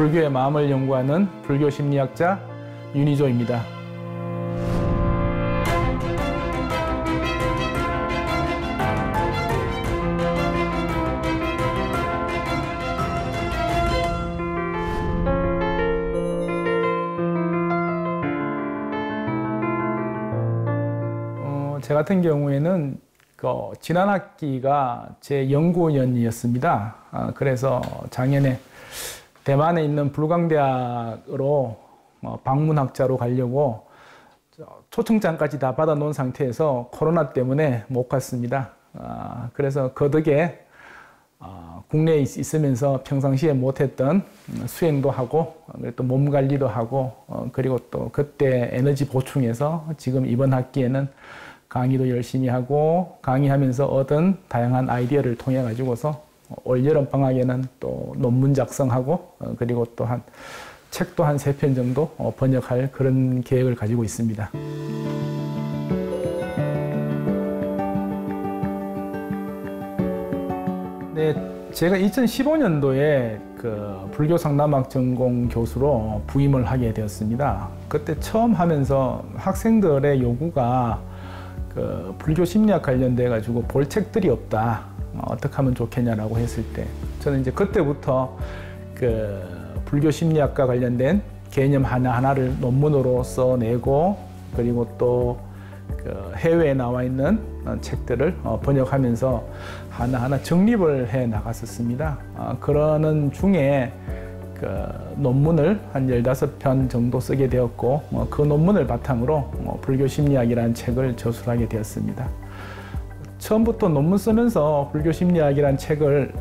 불교의 마음을 연구하는 불교 심리학자 윤희조입니다. 제 같은 경우에는 지난 학기가 제 연구년이었습니다. 그래서 작년에 대만에 있는 불광대학으로 방문학자로 가려고 초청장까지 다 받아놓은 상태에서 코로나 때문에 못 갔습니다. 그래서 거덕에 국내에 있으면서 평상시에 못했던 수행도 하고 또 몸 관리도 하고 그리고 또 그때 에너지 보충해서 지금 이번 학기에는 강의도 열심히 하고 강의하면서 얻은 다양한 아이디어를 통해 가지고서 올여름 방학에는 또 논문 작성하고 그리고 또 책도 한 3편 정도 번역할 그런 계획을 가지고 있습니다. 네, 제가 2015년도에 불교 상담학 전공 교수로 부임을 하게 되었습니다. 그때 처음 하면서 학생들의 요구가 불교 심리학 관련돼 가지고 볼 책들이 없다. 어떻게 하면 좋겠냐라고 했을 때 저는 이제 그때부터 불교 심리학과 관련된 개념 하나하나를 논문으로 써내고 그리고 또 해외에 나와 있는 책들을 번역하면서 하나하나 정립을 해 나갔었습니다. 그러는 중에 논문을 한 15편 정도 쓰게 되었고 그 논문을 바탕으로 불교 심리학이라는 책을 저술하게 되었습니다. 처음부터 논문 쓰면서 불교 심리학이라는 책을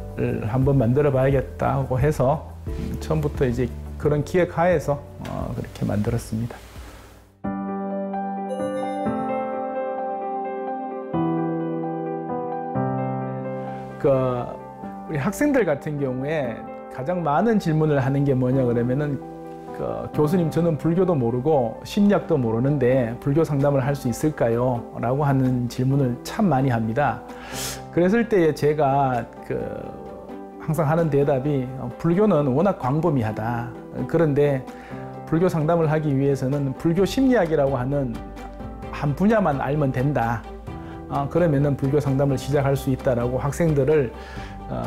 한번 만들어 봐야겠다고 해서 처음부터 이제 그런 기획하에서 그렇게 만들었습니다. 우리 학생들 같은 경우에 가장 많은 질문을 하는 게 뭐냐 그러면은 교수님 저는 불교도 모르고 심리학도 모르는데 불교 상담을 할 수 있을까요? 라고 하는 질문을 참 많이 합니다. 그랬을 때 제가 항상 하는 대답이 불교는 워낙 광범위하다. 그런데 불교 상담을 하기 위해서는 불교 심리학이라고 하는 한 분야만 알면 된다. 그러면은 불교 상담을 시작할 수 있다라고 학생들을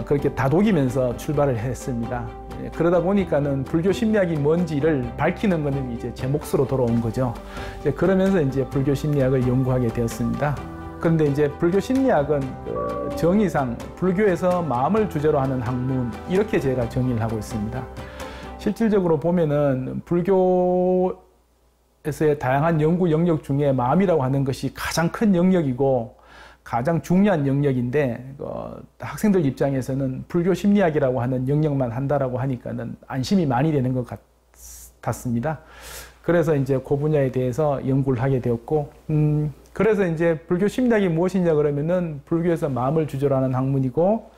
그렇게 다독이면서 출발을 했습니다. 그러다 보니까는 불교 심리학이 뭔지를 밝히는 것은 이제 제 몫으로 돌아온 거죠. 그러면서 이제 불교 심리학을 연구하게 되었습니다. 그런데 이제 불교 심리학은 정의상 불교에서 마음을 주제로 하는 학문 이렇게 제가 정의를 하고 있습니다. 실질적으로 보면은 불교에서의 다양한 연구 영역 중에 마음이라고 하는 것이 가장 큰 영역이고 가장 중요한 영역인데 학생들 입장에서는 불교 심리학이라고 하는 영역만 한다라고 하니까는 안심이 많이 되는 것 같았습니다. 그래서 이제 그 분야에 대해서 연구를 하게 되었고, 그래서 이제 불교 심리학이 무엇이냐 그러면은 불교에서 마음을 주제로 하는 학문이고,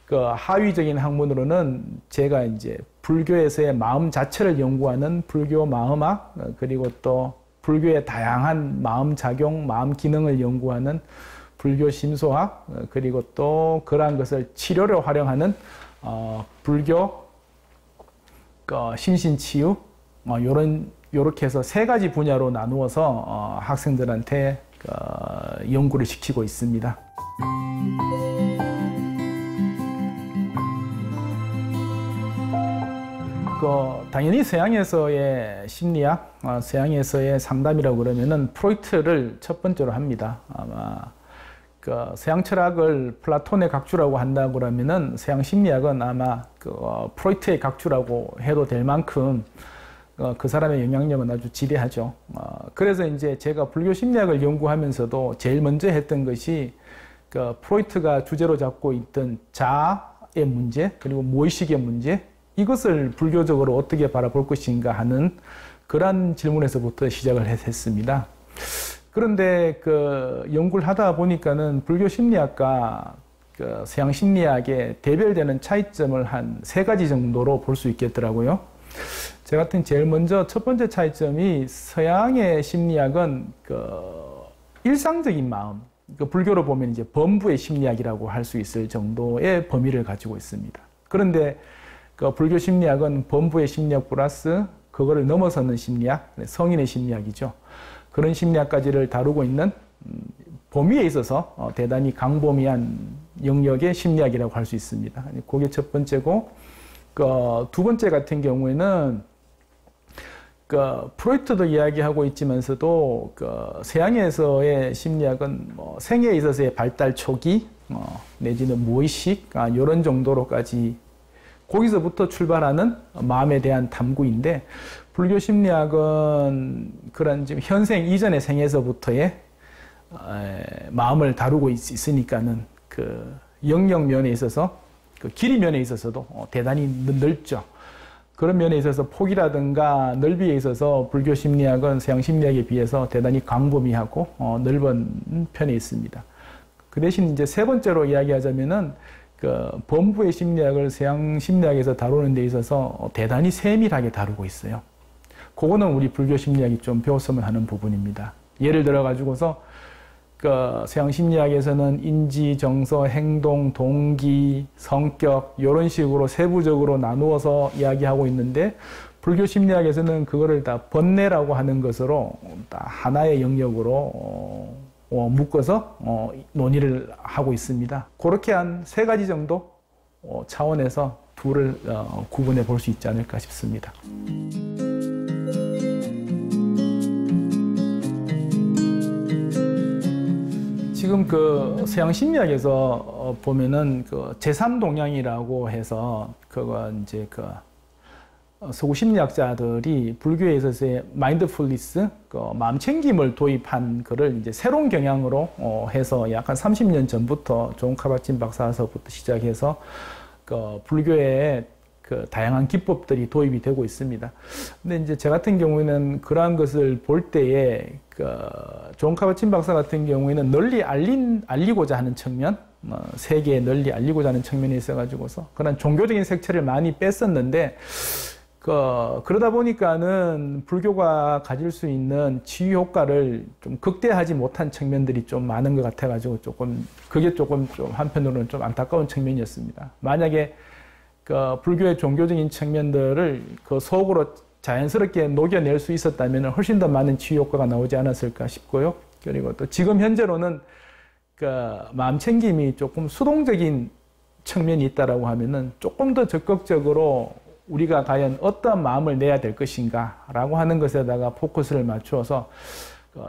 하위적인 학문으로는 제가 이제 불교에서의 마음 자체를 연구하는 불교 마음학, 그리고 또 불교의 다양한 마음 작용, 마음 기능을 연구하는 불교 심소학, 그리고 또 그러한 것을 치료로 활용하는 불교 심신치유, 요렇게 해서 3가지 분야로 나누어서 학생들한테 연구를 시키고 있습니다. 당연히 서양에서의 심리학, 서양에서의 상담이라고 그러면은 프로이트를 첫 번째로 합니다. 아마 서양 철학을 플라톤의 각주라고 한다고 그러면은 서양 심리학은 아마 프로이트의 각주라고 해도 될 만큼 그 사람의 영향력은 아주 지대하죠. 그래서 이제 제가 불교 심리학을 연구하면서도 제일 먼저 했던 것이 프로이트가 주제로 잡고 있던 자아의 문제 그리고 무의식의 문제 이것을 불교적으로 어떻게 바라볼 것인가 하는 그런 질문에서부터 시작을 했습니다. 그런데 연구를 하다 보니까는 불교 심리학과 서양 심리학의 대별되는 차이점을 한 3가지 정도로 볼 수 있겠더라고요. 제 같은 제일 먼저 첫 번째 차이점이 서양의 심리학은 일상적인 마음, 불교로 보면 이제 범부의 심리학이라고 할 수 있을 정도의 범위를 가지고 있습니다. 그런데 그 불교 심리학은 범부의 심리학 플러스 그거를 넘어서는 심리학, 성인의 심리학이죠. 그런 심리학까지를 다루고 있는 범위에 있어서 대단히 광범위한 영역의 심리학이라고 할 수 있습니다. 그게 첫 번째고, 두 번째 같은 경우에는 프로이트도 이야기하고 있지만서도 서양에서의 심리학은 생애에 있어서의 발달 초기 내지는 무의식 이런 정도로까지 거기서부터 출발하는 마음에 대한 탐구인데, 불교 심리학은 그런 지금 현생 이전의 생에서부터의 마음을 다루고 있으니까는 그 영역 면에 있어서 그 길이 면에 있어서도 대단히 넓죠. 그런 면에 있어서 폭이라든가 넓이에 있어서 불교 심리학은 서양 심리학에 비해서 대단히 광범위하고 넓은 편에 있습니다. 그 대신 이제 세 번째로 이야기하자면은 그 범부의 심리학을 서양 심리학에서 다루는 데 있어서 대단히 세밀하게 다루고 있어요. 그거는 우리 불교 심리학이 좀 배웠으면 하는 부분입니다. 예를 들어 가지고서 그 서양 심리학에서는 인지, 정서, 행동, 동기, 성격 이런 식으로 세부적으로 나누어서 이야기하고 있는데, 불교 심리학에서는 그거를 다 번뇌라고 하는 것으로 다 하나의 영역으로 묶어서 논의를 하고 있습니다. 그렇게 한 세 가지 정도 차원에서 둘을 구분해 볼 수 있지 않을까 싶습니다. 지금 그 서양 심리학에서 보면은 그 제3동향이라고 해서 그거 이제 그 서구 심리학자들이 불교에 있어서의 마인드풀니스, 그 마음 챙김을 도입한 거를 이제 새로운 경향으로 해서 약한 30년 전부터 존 카bat-진 박사서부터 시작해서 그 불교에 그 다양한 기법들이 도입이 되고 있습니다. 근데 이제 저 같은 경우에는 그러한 것을 볼 때에 존 카bat-진 박사 같은 경우에는 널리 알리고자 하는 측면, 세계에 널리 알리고자 하는 측면이 있어가지고서 그런 종교적인 색채를 많이 뺐었는데, 그러다 보니까는 불교가 가질 수 있는 치유 효과를 좀 극대화하지 못한 측면들이 좀 많은 것 같아가지고 그게 조금 한편으로는 좀 안타까운 측면이었습니다. 만약에 불교의 종교적인 측면들을 그 속으로 자연스럽게 녹여낼 수 있었다면 훨씬 더 많은 치유 효과가 나오지 않았을까 싶고요. 그리고 또 지금 현재로는 마음 챙김이 조금 수동적인 측면이 있다라고 하면은 조금 더 적극적으로 우리가 과연 어떤 마음을 내야 될 것인가 라고 하는 것에다가 포커스를 맞추어서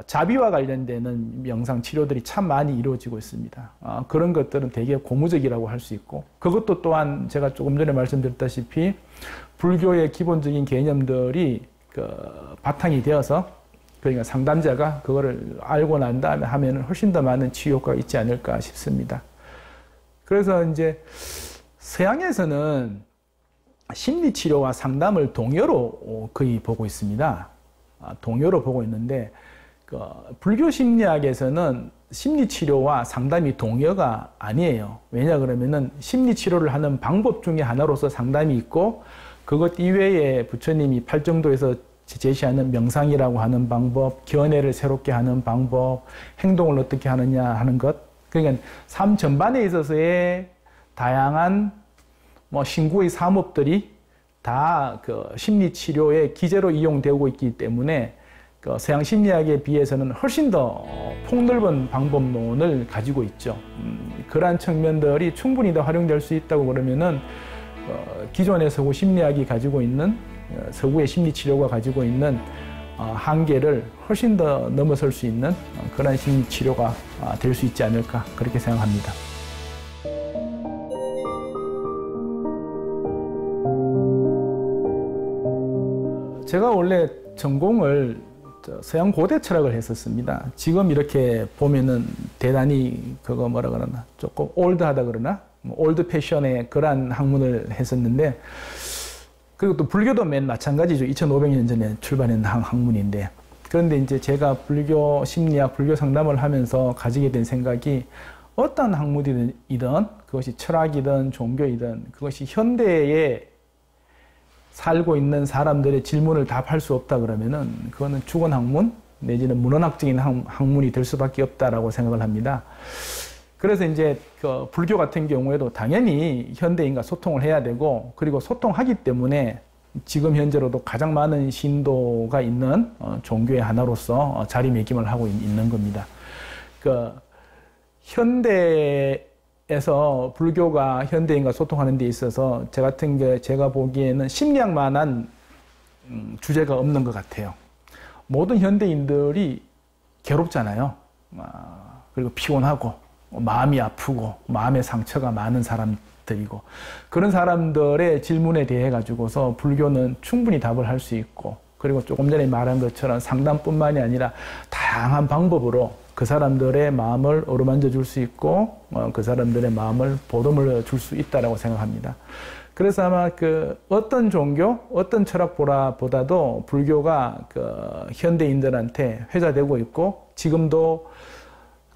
자비와 관련되는 명상 치료들이 참 많이 이루어지고 있습니다. 그런 것들은 되게 고무적이라고 할 수 있고, 그것도 또한 제가 조금 전에 말씀드렸다시피 불교의 기본적인 개념들이 바탕이 되어서, 그러니까 상담자가 그거를 알고 난 다음에 하면 훨씬 더 많은 치유 효과가 있지 않을까 싶습니다. 그래서 이제 서양에서는 심리치료와 상담을 동요로 거의 보고 있습니다. 동요로 보고 있는데, 불교 심리학에서는 심리치료와 상담이 동요가 아니에요. 왜냐 그러면은 심리치료를 하는 방법 중에 하나로서 상담이 있고, 그것 이외에 부처님이 팔정도에서 제시하는 명상이라고 하는 방법, 견해를 새롭게 하는 방법, 행동을 어떻게 하느냐 하는 것, 그러니까 삶 전반에 있어서의 다양한 신구의 사업들이 다 심리치료의 기제로 이용되고 있기 때문에 서양 심리학에 비해서는 훨씬 더 폭넓은 방법론을 가지고 있죠. 그러한 측면들이 충분히 더 활용될 수 있다고 그러면은 기존의 서구 심리학이 가지고 있는, 서구의 심리치료가 가지고 있는 한계를 훨씬 더 넘어설 수 있는 그런 심리치료가 될 수 있지 않을까, 그렇게 생각합니다. 제가 원래 전공을 서양 고대 철학을 했었습니다. 지금 이렇게 보면은 대단히 뭐라 그러나 조금 올드하다 그러나 올드 패션의 그러한 학문을 했었는데, 그리고 또 불교도 맨 마찬가지죠. 2500년 전에 출발한 학문인데, 그런데 이제 제가 불교 심리학, 불교 상담을 하면서 가지게 된 생각이, 어떤 학문이든 그것이 철학이든 종교이든 그것이 현대에 살고 있는 사람들의 질문을 답할 수 없다 그러면은 그거는 죽은 학문 내지는 문헌학적인 학문이 될 수밖에 없다라고 생각을 합니다. 그래서 이제 그 불교 같은 경우에도 당연히 현대인과 소통을 해야 되고, 그리고 소통하기 때문에 지금 현재로도 가장 많은 신도가 있는 종교의 하나로서 자리매김을 하고 있는 겁니다. 그 현대에서 불교가 현대인과 소통하는 데 있어서 제가 보기에는 심리학만한 주제가 없는 것 같아요. 모든 현대인들이 괴롭잖아요. 그리고 피곤하고 마음이 아프고 마음의 상처가 많은 사람들이고, 그런 사람들의 질문에 대해 가지고서 불교는 충분히 답을 할 수 있고, 그리고 조금 전에 말한 것처럼 상담뿐만이 아니라 다양한 방법으로 그 사람들의 마음을 어루만져 줄 수 있고, 그 사람들의 마음을 보듬어 줄 수 있다라고 생각합니다. 그래서 아마 그 어떤 종교, 어떤 철학보다도 불교가 그 현대인들한테 회자되고 있고, 지금도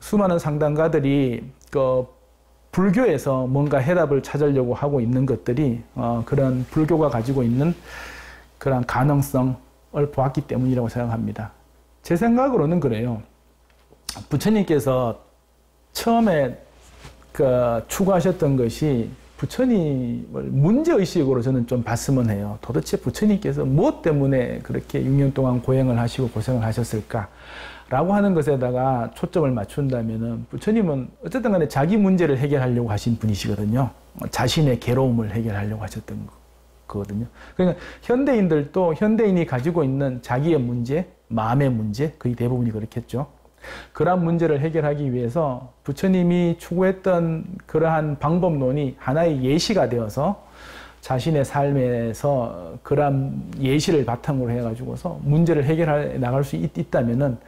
수많은 상담가들이 그 불교에서 뭔가 해답을 찾으려고 하고 있는 것들이 그런 불교가 가지고 있는 그런 가능성을 보았기 때문이라고 생각합니다. 제 생각으로는 그래요. 부처님께서 처음에 그 추구하셨던 것이, 부처님을 문제의식으로 저는 좀 봤으면 해요. 도대체 부처님께서 무엇 때문에 그렇게 6년 동안 고행을 하시고 고생을 하셨을까? 라고 하는 것에다가 초점을 맞춘다면은, 부처님은 어쨌든 간에 자기 문제를 해결하려고 하신 분이시거든요. 자신의 괴로움을 해결하려고 하셨던 거거든요. 그러니까 현대인들도 현대인이 가지고 있는 자기의 문제, 마음의 문제, 거의 대부분이 그렇겠죠. 그러한 문제를 해결하기 위해서 부처님이 추구했던 그러한 방법론이 하나의 예시가 되어서 자신의 삶에서 그러한 예시를 바탕으로 해가지고서 문제를 해결해 나갈 수 있다면은,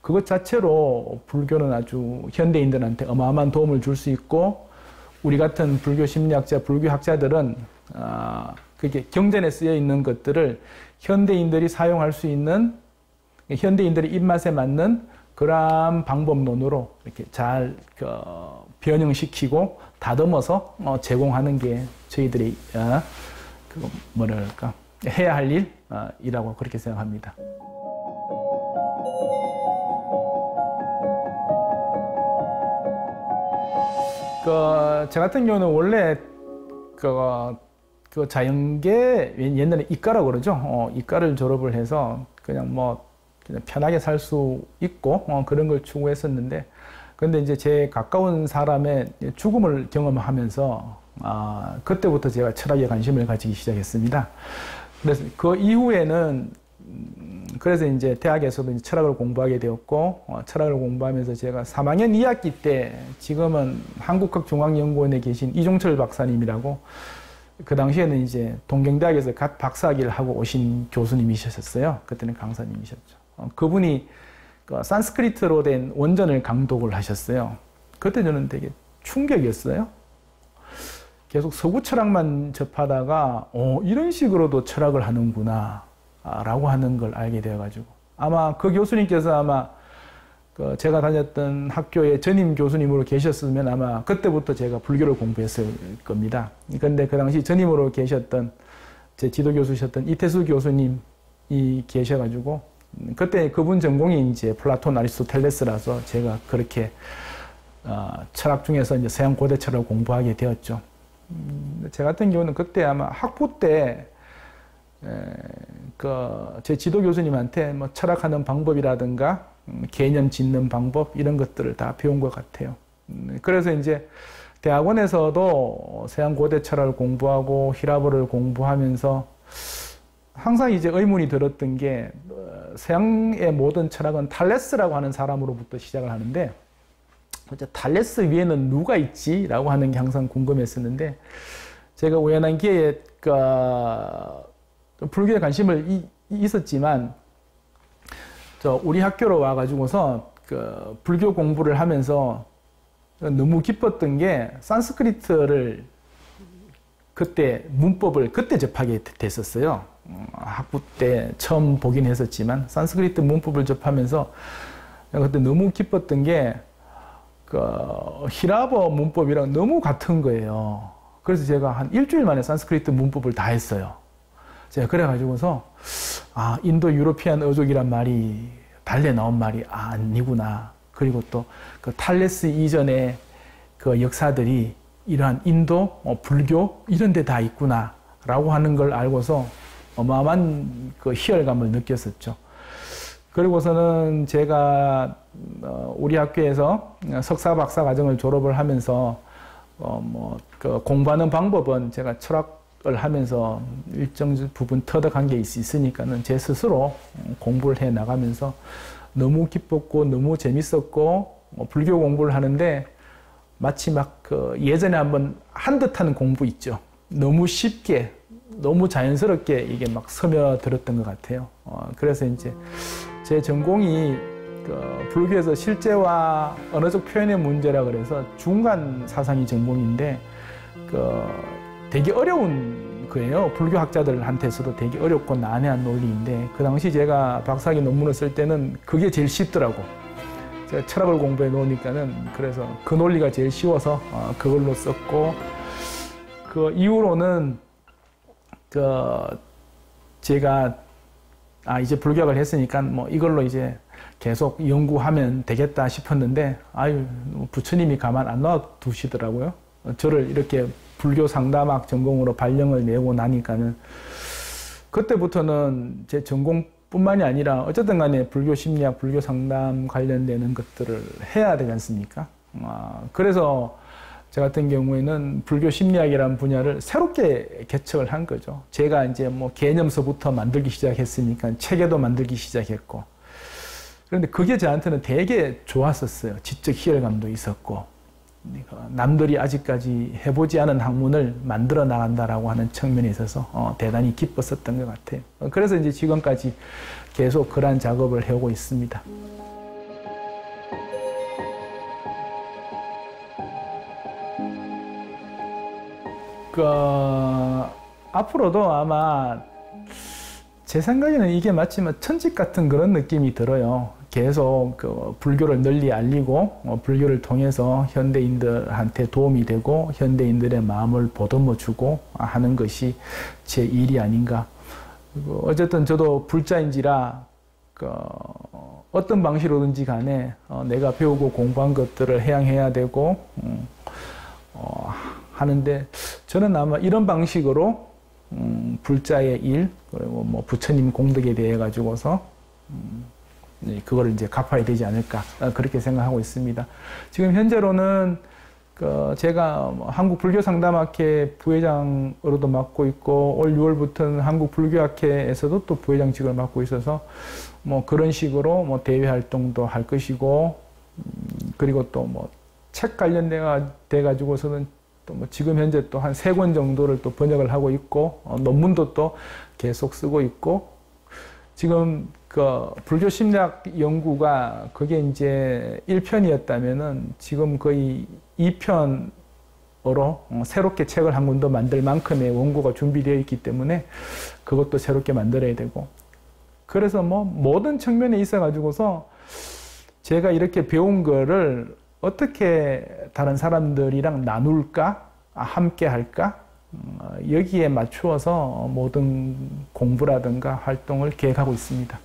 그것 자체로 불교는 아주 현대인들한테 어마어마한 도움을 줄 수 있고, 우리 같은 불교 심리학자, 불교학자들은 그게 경전에 쓰여 있는 것들을 현대인들이 사용할 수 있는, 현대인들의 입맛에 맞는 그러한 방법론으로 이렇게 잘 변형시키고 다듬어서 제공하는 게 저희들이 뭐랄까 해야 할 일이라고 그렇게 생각합니다. 저 같은 경우는 원래 그 자연계, 옛날에 이과라고 그러죠. 이과를 졸업을 해서 그냥 편하게 살 수 있고 그런 걸 추구했었는데, 그런데 이제 제 가까운 사람의 죽음을 경험하면서 그때부터 제가 철학에 관심을 가지기 시작했습니다. 그래서 그 이후에는 그래서 이제 대학에서도 이제 철학을 공부하게 되었고, 철학을 공부하면서 제가 3학년 2학기 때, 지금은 한국학중앙연구원에 계신 이종철 박사님이라고, 그 당시에는 이제 동경대학에서 갓 박사학위를 하고 오신 교수님이셨어요. 그때는 강사님이셨죠. 그분이 산스크리트로 된 원전을 강독을 하셨어요. 그때 저는 되게 충격이었어요. 계속 서구 철학만 접하다가 이런 식으로도 철학을 하는구나 라고 하는 걸 알게 되어가지고, 아마 그 교수님께서 아마 제가 다녔던 학교의 전임 교수님으로 계셨으면 아마 그때부터 제가 불교를 공부했을 겁니다. 그런데 그 당시 전임으로 계셨던 제 지도 교수셨던 이태수 교수님이 계셔가지고, 그때 그분 전공이 이제 플라톤, 아리스토텔레스라서 제가 그렇게 철학 중에서 이제 서양 고대 철학을 공부하게 되었죠. 제 같은 경우는 그때 아마 학부 때 제 지도 교수님한테 뭐 철학하는 방법이라든가 개념 짓는 방법 이런 것들을 다 배운 것 같아요. 그래서 이제 대학원에서도 서양 고대 철학을 공부하고 히라보를 공부하면서 항상 이제 의문이 들었던 게, 서양의 모든 철학은 탈레스라고 하는 사람으로부터 시작을 하는데, 탈레스 위에는 누가 있지? 라고 하는 게 항상 궁금했었는데, 제가 우연한 기회에 불교에 관심을 있었지만, 우리 학교로 와가지고서 불교 공부를 하면서 너무 기뻤던 게, 산스크리트를 그때 문법을 그때 접하게 됐었어요. 학부 때 처음 보긴 했었지만 산스크리트 문법을 접하면서 그때 너무 기뻤던 게, 히라보 문법이랑 너무 같은 거예요. 그래서 제가 한 일주일 만에 산스크리트 문법을 다 했어요. 제가 그래가지고서 인도 유로피안 어족이란 말이 달래 나온 말이 아니구나. 그리고 또 그 탈레스 이전에 그 역사들이 이러한 인도, 불교 이런 데 다 있구나라고 하는 걸 알고서 어마어마한 그 희열감을 느꼈었죠. 그리고서는 제가 우리 학교에서 석사 박사 과정을 졸업을 하면서 그 공부하는 방법은 제가 철학을 하면서 일정 부분 터득한 게 있으니까는 제 스스로 공부를 해 나가면서 너무 기뻤고 너무 재밌었고 불교 공부를 하는데 마치 막 그 예전에 한번 한 듯한 공부 있죠. 너무 쉽게 너무 자연스럽게 이게 막 스며들었던 것 같아요. 그래서 이제 제 전공이 그 불교에서 실제와 언어적 표현의 문제라 그래서 중간 사상이 전공인데 그 되게 어려운 거예요. 불교 학자들한테서도 되게 어렵고 난해한 논리인데 그 당시 제가 박사학위 논문을 쓸 때는 그게 제일 쉽더라고. 제가 철학을 공부해 놓으니까는 그래서 그 논리가 제일 쉬워서 그걸로 썼고 그 이후로는 그 제가 이제 불교학을 했으니까 뭐 이걸로 이제 계속 연구하면 되겠다 싶었는데 부처님이 가만 안 놔두시더라고요. 저를 이렇게 불교 상담학 전공으로 발령을 내고 나니까는 그때부터는 제 전공뿐만이 아니라 어쨌든 간에 불교 심리학, 불교 상담 관련되는 것들을 해야 되지 않습니까? 그래서 저 같은 경우에는 불교 심리학이라는 분야를 새롭게 개척을 한 거죠. 제가 이제 뭐 개념서부터 만들기 시작했으니까 체계도 만들기 시작했고. 그런데 그게 저한테는 되게 좋았었어요. 지적 희열감도 있었고. 남들이 아직까지 해보지 않은 학문을 만들어 나간다라고 하는 측면에 있어서 대단히 기뻤었던 것 같아요. 그래서 이제 지금까지 계속 그러한 작업을 해오고 있습니다. 앞으로도 아마 제 생각에는 이게 마치 천직 같은 그런 느낌이 들어요. 계속 그 불교를 널리 알리고 불교를 통해서 현대인들한테 도움이 되고 현대인들의 마음을 보듬어주고 하는 것이 제 일이 아닌가. 어쨌든 저도 불자인지라 어떤 방식으로든지 간에 내가 배우고 공부한 것들을 해양해야 되고 하는데 저는 아마 이런 방식으로 불자의 일 그리고 뭐 부처님 공덕에 대해 가지고서 그걸 이제 갚아야 되지 않을까 그렇게 생각하고 있습니다. 지금 현재로는 제가 한국불교상담학회 부회장으로도 맡고 있고 올 6월부터는 한국불교학회에서도 또 부회장직을 맡고 있어서 뭐 그런 식으로 뭐 대외 활동도 할 것이고 그리고 또 뭐 책 관련돼 가지고서는 또 뭐 지금 현재 또 한 3권 정도를 또 번역을 하고 있고 논문도 또 계속 쓰고 있고 지금 그 불교 심리학 연구가 그게 이제 1편이었다면은 지금 거의 2편으로 새롭게 책을 한 권 더 만들 만큼의 원고가 준비되어 있기 때문에 그것도 새롭게 만들어야 되고 그래서 뭐 모든 측면에 있어 가지고서 제가 이렇게 배운 거를 어떻게 다른 사람들이랑 나눌까? 함께 할까? 여기에 맞추어서 모든 공부라든가 활동을 계획하고 있습니다.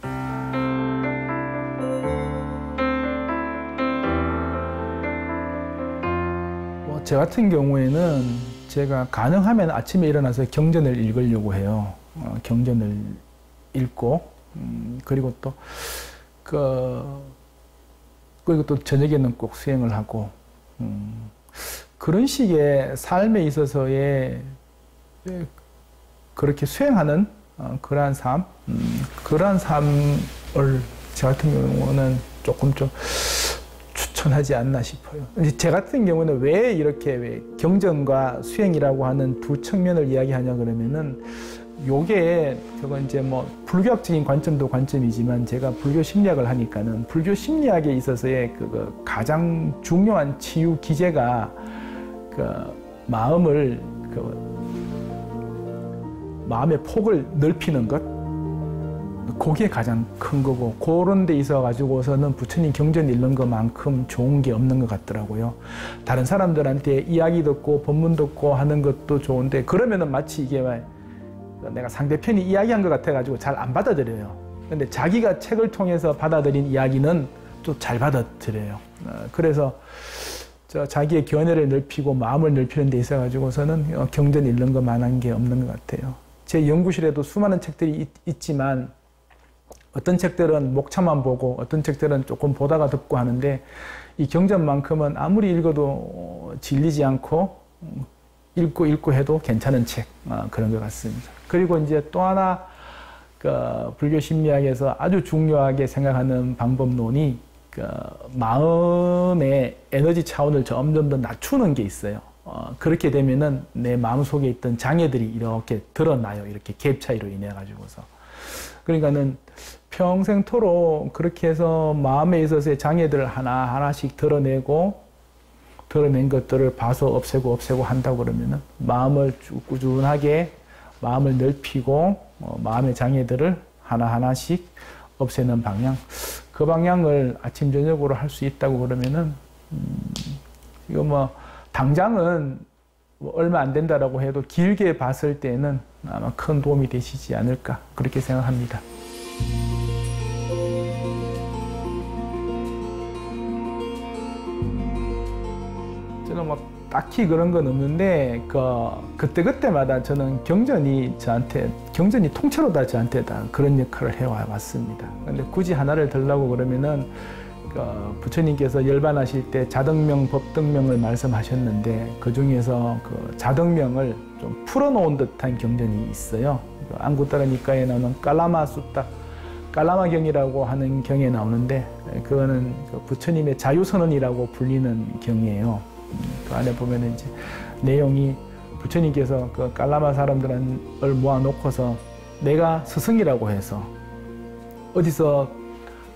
저 같은 경우에는 제가 가능하면 아침에 일어나서 경전을 읽으려고 해요. 경전을 읽고 그리고 또 그리고 또 저녁에는 꼭 수행을 하고 그런 식의 삶에 있어서의 그렇게 수행하는 그러한 삶, 그러한 삶을 저 같은 경우는 조금 좀 추천하지 않나 싶어요. 제 같은 경우는 왜 이렇게 경전과 수행이라고 하는 두 측면을 이야기하냐 그러면은 요게 저건 이제 뭐 불교학적인 관점도 관점이지만 제가 불교 심리학을 하니까는 불교 심리학에 있어서의 그 가장 중요한 치유 기제가 마음의 폭을 넓히는 것, 그게 가장 큰 거고 그런 데 있어 가지고서는 부처님 경전 읽는 것만큼 좋은 게 없는 것 같더라고요. 다른 사람들한테 이야기 듣고 법문 듣고 하는 것도 좋은데 그러면은 마치 이게 내가 상대편이 이야기한 것 같아가지고 잘 안 받아들여요. 근데 자기가 책을 통해서 받아들인 이야기는 또 잘 받아들여요. 그래서 자기의 견해를 넓히고 마음을 넓히는 데 있어 가지고서는 경전 읽는 것만한 게 없는 것 같아요. 제 연구실에도 수많은 책들이 있지만 어떤 책들은 목차만 보고 어떤 책들은 조금 보다가 듣고 하는데 이 경전만큼은 아무리 읽어도 질리지 않고 읽고 해도 괜찮은 책 그런 것 같습니다. 그리고 이제 또 하나 불교 심리학에서 아주 중요하게 생각하는 방법론이 마음의 에너지 차원을 점점 더 낮추는 게 있어요. 그렇게 되면은 내 마음속에 있던 장애들이 이렇게 드러나요. 이렇게 갭 차이로 인해 가지고서. 그러니까는 평생토록 그렇게 해서 마음에 있어서의 장애들을 하나하나씩 드러낸 것들을 봐서 없애고 한다고 그러면은 마음을 꾸준하게 마음을 넓히고 마음의 장애들을 하나하나씩 없애는 방향, 그 방향을 아침 저녁으로 할 수 있다고 그러면은 이거 뭐 당장은 뭐 얼마 안 된다라고 해도 길게 봤을 때는 아마 큰 도움이 되시지 않을까 그렇게 생각합니다. 저는 뭐 딱히 그런 건 없는데 그때그때마다 저는 경전이 통째로 다 저한테 다 그런 역할을 해왔습니다. 근데 굳이 하나를 들라고 그러면은 부처님께서 열반하실 때 자등명, 법등명을 말씀하셨는데 그 중에서 자등명을 좀 풀어놓은 듯한 경전이 있어요. 안구따라 니까에 나오는 깔라마 숫다, 깔라마경이라고 하는 경에 나오는데 그거는 부처님의 자유선언이라고 불리는 경이에요. 그 안에 보면은 이제 내용이 부처님께서 깔라마 사람들을 모아놓고서 내가 스승이라고 해서 어디서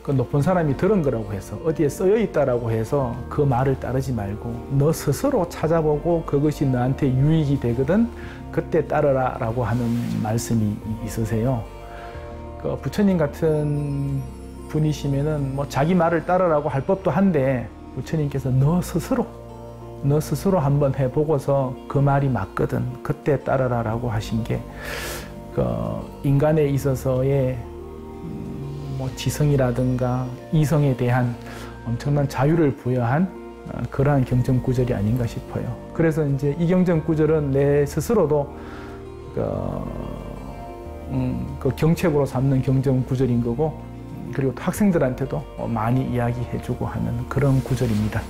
높은 사람이 들은 거라고 해서 어디에 쓰여 있다라고 해서 그 말을 따르지 말고 너 스스로 찾아보고 그것이 너한테 유익이 되거든 그때 따르라 라고 하는 말씀이 있으세요. 부처님 같은 분이시면은 뭐 자기 말을 따르라고 할 법도 한데 부처님께서 너 스스로 한번 해보고서 그 말이 맞거든 그때 따르라 라고 하신 게 인간에 있어서의 뭐 지성이라든가 이성에 대한 엄청난 자유를 부여한 그러한 경전 구절이 아닌가 싶어요. 그래서 이제 이 경전 구절은 내 스스로도 경책으로 삼는 경전 구절인 거고 그리고 학생들한테도 많이 이야기해주고 하는 그런 구절입니다.